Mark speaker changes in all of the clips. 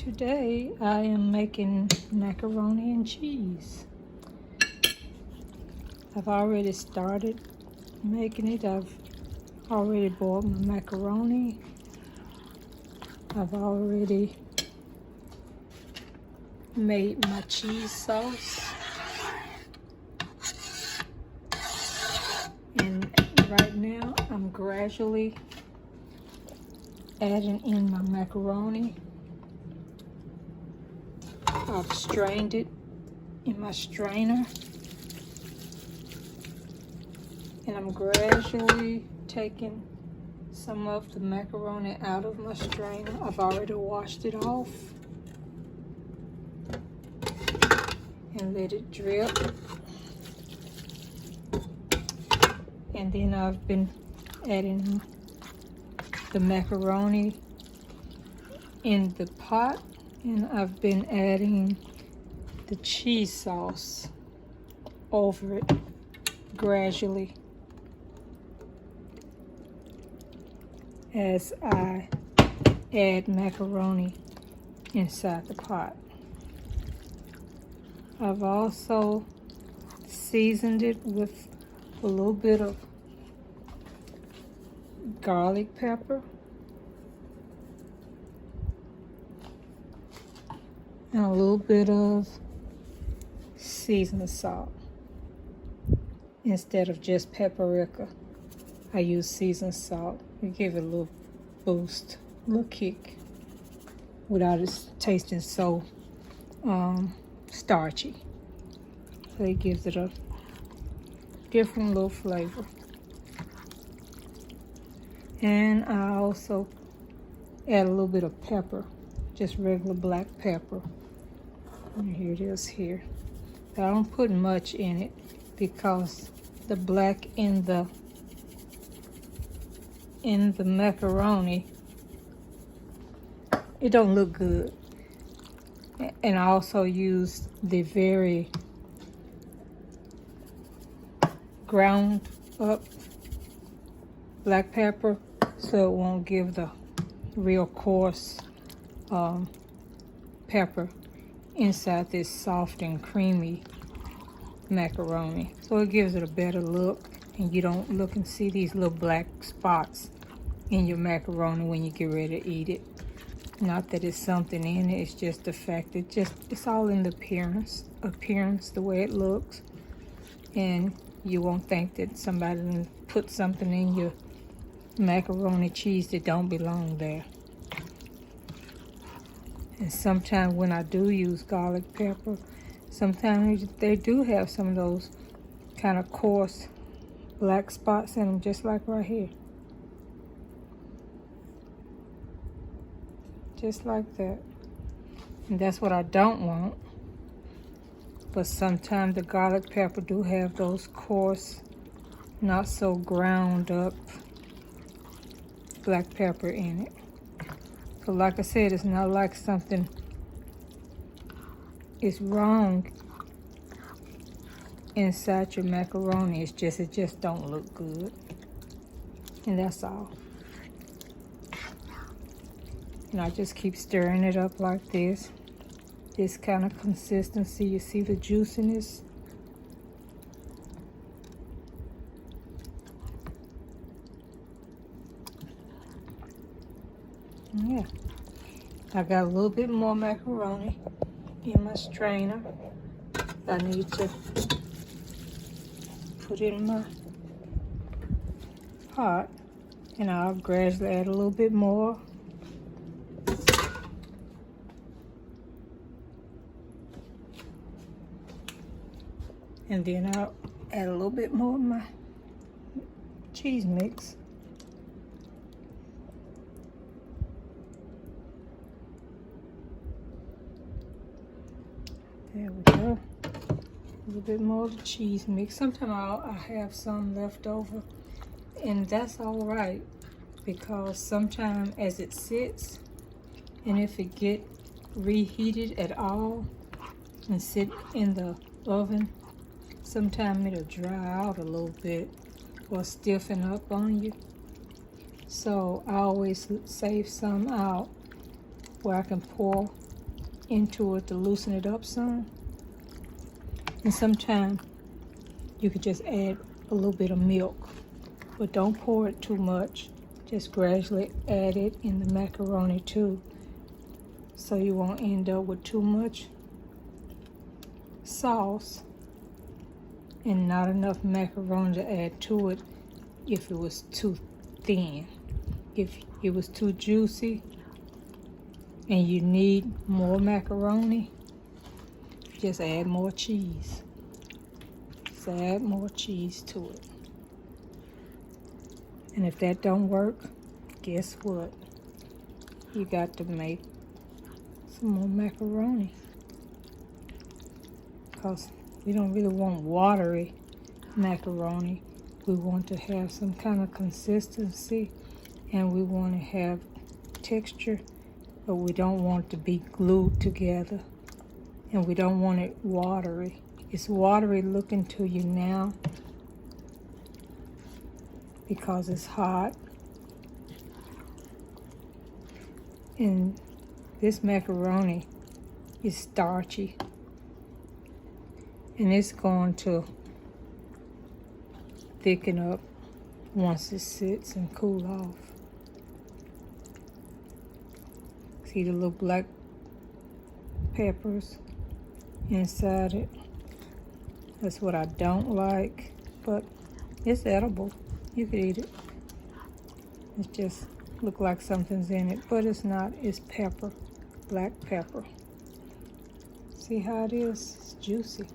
Speaker 1: Today I am making macaroni and cheese. I've already started making it. I've already boiled my macaroni. I've already made my cheese sauce. And right now I'm gradually adding in my macaroni. I've strained it in my strainer. And I'm gradually taking some of the macaroni out of my strainer. I've already washed it off and let it drip. And then I've been adding the macaroni in the pot, and I've been adding the cheese sauce over it gradually as I add macaroni inside the pot. I've also seasoned it with a little bit of garlic pepper and a little bit of seasoning salt. Instead of just paprika, I use seasoned salt. You give it a little boost, a little kick, without it tasting so starchy. So it gives it a different little flavor. And I also add a little bit of pepper, just regular black pepper. And here it is here. But I don't put much in it because the black in the macaroni, it don't look good. And I also use the very ground up black pepper so it won't give the real coarse pepper inside this soft and creamy macaroni. So it gives it a better look, and you don't look and see these little black spots in your macaroni when you get ready to eat it. Not that it's something in it, it's just the fact that it's all in the appearance, the way it looks. And you won't think that somebody put something in your macaroni cheese that don't belong there. And sometimes when I do use garlic pepper, sometimes they do have some of those kind of coarse black spots in them, just like right here. Just like that. And that's what I don't want. But sometimes the garlic pepper do have those coarse, not so ground up black pepper in it. So like I said, it's not like something is wrong inside your macaroni. It just don't look good. And that's all. And I just keep stirring it up like this. This kind of consistency. You see the juiciness? Yeah. I got a little bit more macaroni in my strainer. I need to put in my pot, and I'll gradually add a little bit more. And then I'll add a little bit more of my cheese mix. There we go. A little bit more of the cheese mix. Sometimes I have some left over, and that's all right, because sometimes as it sits, and if it get reheated at all and sit in the oven, sometimes it'll dry out a little bit or stiffen up on you. So I always save some out where I can pour into it to loosen it up some. And sometimes you could just add a little bit of milk, but don't pour it too much. Just gradually add it in the macaroni too, so you won't end up with too much sauce and not enough macaroni to add to it if it was too thin. If it was too juicy and you need more macaroni, just add more cheese. Just add more cheese to it. And if that don't work, guess what? You got to make some more macaroni, because we don't really want watery macaroni. We want to have some kind of consistency, and we want to have texture, but we don't want it to be glued together, and we don't want it watery. It's watery looking to you now because it's hot, and this macaroni is starchy, and it's going to thicken up once it sits and cool off. See the little black peppers inside it? That's what I don't like, but it's edible. You could eat it. It just look like something's in it, but it's not. It's pepper, black pepper. See how it is? It's juicy.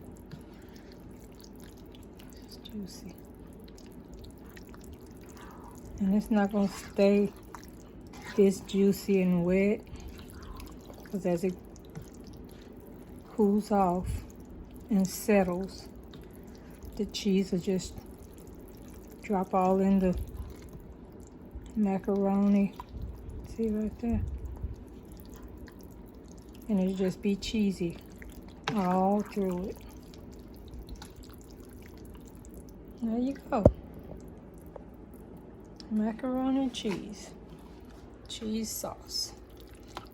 Speaker 1: It's juicy. And it's not gonna stay this juicy and wet, because as it cools off and settles, the cheese will just drop all in the macaroni. See right there? And it'll just be cheesy all through it. There you go. Macaroni and cheese. Cheese sauce.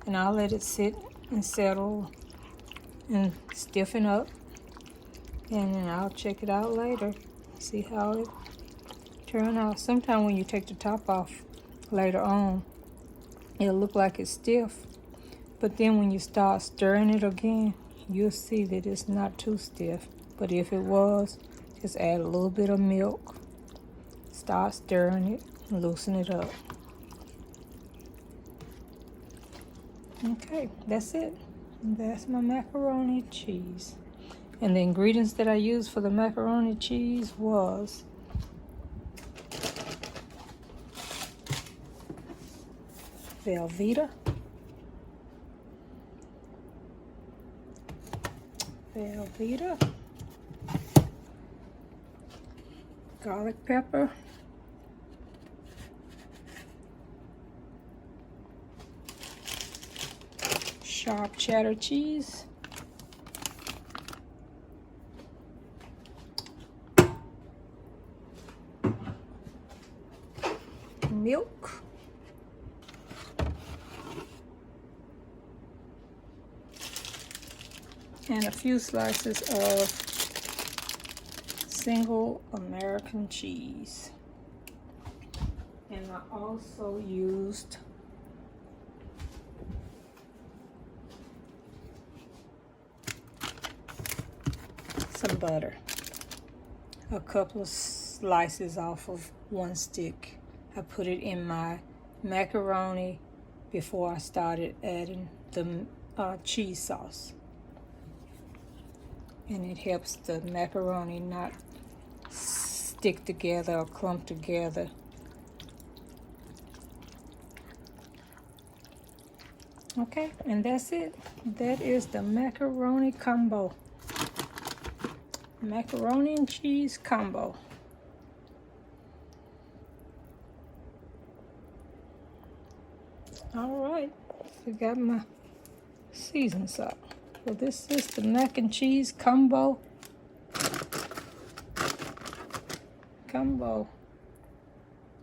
Speaker 1: And I'll let it sit and settle and stiffen up. And then I'll check it out later. See how it turn out. Sometimes when you take the top off later on, it'll look like it's stiff. But then when you start stirring it again, you'll see that it's not too stiff. But if it was, just add a little bit of milk. Start stirring it and loosen it up. Okay, that's it. That's my macaroni and cheese. And the ingredients that I used for the macaroni and cheese was Velveeta, garlic pepper, sharp cheddar cheese, milk, and a few slices of single American cheese. And I also used some butter, a couple of slices off of one stick. I put it in my macaroni before I started adding the cheese sauce. And it helps the macaroni not stick together or clump together. Okay, and that's it. That is the macaroni combo. Macaroni and cheese combo. All right, I got my season salt. So this is the mac and cheese combo.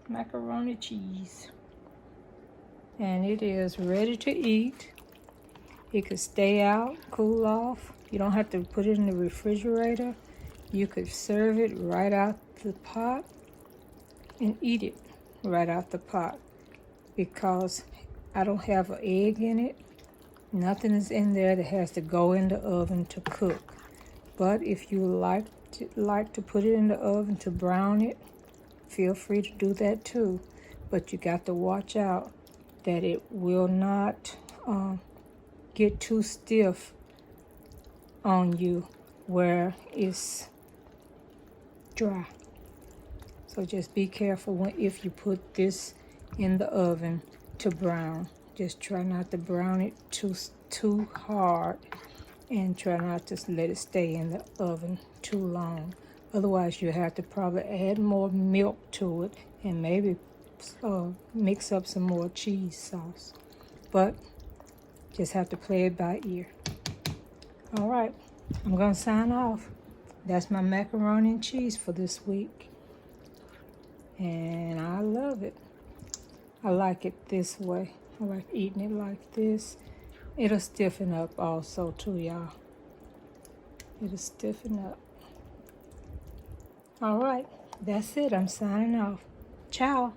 Speaker 1: Macaroni cheese. And it is ready to eat. It could stay out, cool off. You don't have to put it in the refrigerator. You could serve it right out the pot and eat it right out the pot, because I don't have an egg in it. Nothing is in there that has to go in the oven to cook. But if you like to put it in the oven to brown it, feel free to do that too. But you got to watch out that it will not get too stiff on you where it's dry. So just be careful if you put this in the oven to brown. Just try not to brown it too hard, and try not to let it stay in the oven too long. Otherwise, you have to probably add more milk to it and maybe mix up some more cheese sauce. But just have to play it by ear. All right, I'm gonna sign off. That's my macaroni and cheese for this week. And I love it. I like it this way. I like eating it like this. It'll stiffen up also too, y'all. It'll stiffen up. All right, that's it. I'm signing off. Ciao.